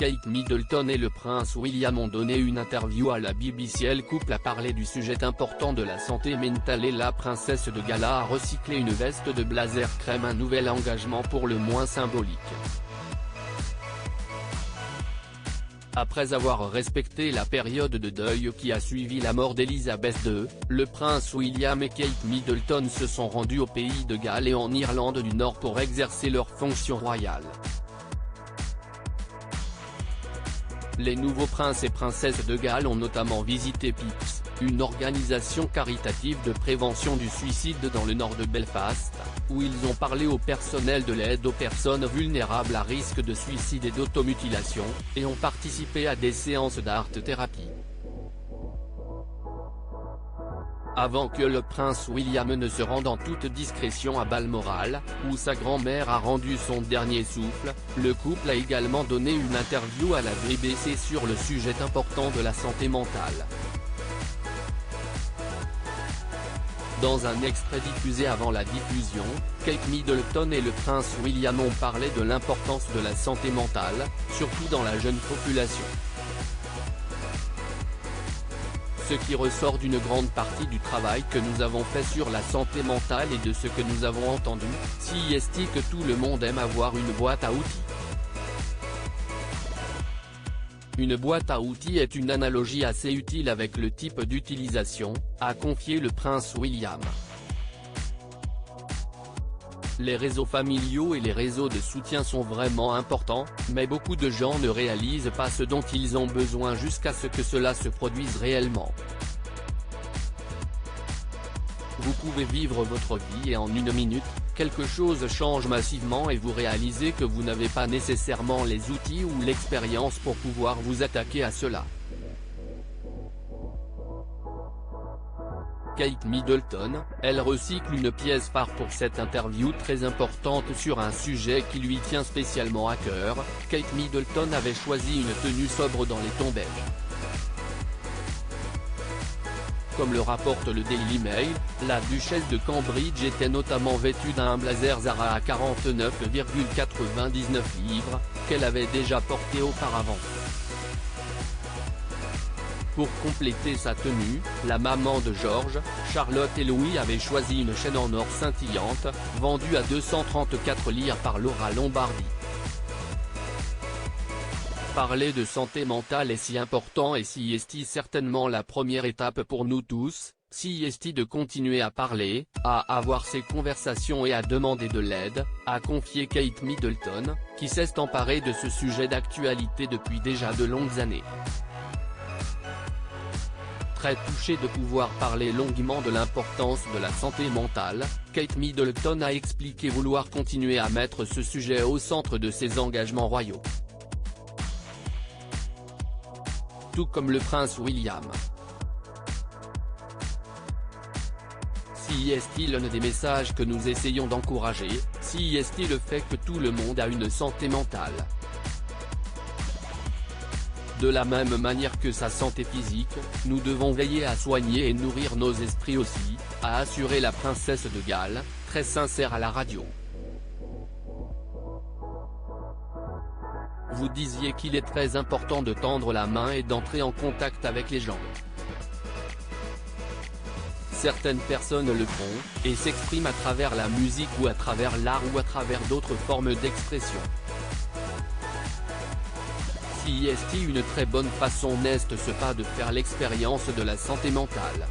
Kate Middleton et le prince William ont donné une interview à la BBC. Le couple a parlé du sujet important de la santé mentale et la princesse de Galles a recyclé une veste de blazer crème, un nouvel engagement pour le moins symbolique. Après avoir respecté la période de deuil qui a suivi la mort d'Elizabeth II, le prince William et Kate Middleton se sont rendus au pays de Galles et en Irlande du Nord pour exercer leurs fonctions royales. Les nouveaux princes et princesses de Galles ont notamment visité PIPS, une organisation caritative de prévention du suicide dans le nord de Belfast, où ils ont parlé au personnel de l'aide aux personnes vulnérables à risque de suicide et d'automutilation, et ont participé à des séances d'art-thérapie. Avant que le prince William ne se rende en toute discrétion à Balmoral, où sa grand-mère a rendu son dernier souffle, le couple a également donné une interview à la BBC sur le sujet important de la santé mentale. Dans un extrait diffusé avant la diffusion, Kate Middleton et le prince William ont parlé de l'importance de la santé mentale, surtout dans la jeune population. Ce qui ressort d'une grande partie du travail que nous avons fait sur la santé mentale et de ce que nous avons entendu, si est que tout le monde aime avoir une boîte à outils. Une boîte à outils est une analogie assez utile avec le type d'utilisation, a confié le prince William. Les réseaux familiaux et les réseaux de soutien sont vraiment importants, mais beaucoup de gens ne réalisent pas ce dont ils ont besoin jusqu'à ce que cela se produise réellement. Vous pouvez vivre votre vie et en une minute, quelque chose change massivement et vous réalisez que vous n'avez pas nécessairement les outils ou l'expérience pour pouvoir vous attaquer à cela. Kate Middleton, elle recycle une pièce phare pour cette interview très importante sur un sujet qui lui tient spécialement à cœur. Kate Middleton avait choisi une tenue sobre dans les tons beiges. Comme le rapporte le Daily Mail, la duchesse de Cambridge était notamment vêtue d'un blazer Zara à 49,99 livres, qu'elle avait déjà porté auparavant. Pour compléter sa tenue, la maman de George, Charlotte et Louis avait choisi une chaîne en or scintillante, vendue à 234 livres par Laura Lombardi. Parler de santé mentale est si important et si est certainement la première étape pour nous tous, si est de continuer à parler, à avoir ces conversations et à demander de l'aide, a confié Kate Middleton, qui s'est emparée de ce sujet d'actualité depuis déjà de longues années. Très touchée de pouvoir parler longuement de l'importance de la santé mentale, Kate Middleton a expliqué vouloir continuer à mettre ce sujet au centre de ses engagements royaux. Tout comme le prince William. Si est l'un des messages que nous essayons d'encourager, si est le fait que tout le monde a une santé mentale. De la même manière que sa santé physique, nous devons veiller à soigner et nourrir nos esprits aussi, a assuré la princesse de Galles, très sincère à la radio. Vous disiez qu'il est très important de tendre la main et d'entrer en contact avec les gens. Certaines personnes le font, et s'expriment à travers la musique ou à travers l'art ou à travers d'autres formes d'expression. Si est une très bonne façon n'est-ce pas de faire l'expérience de la santé mentale.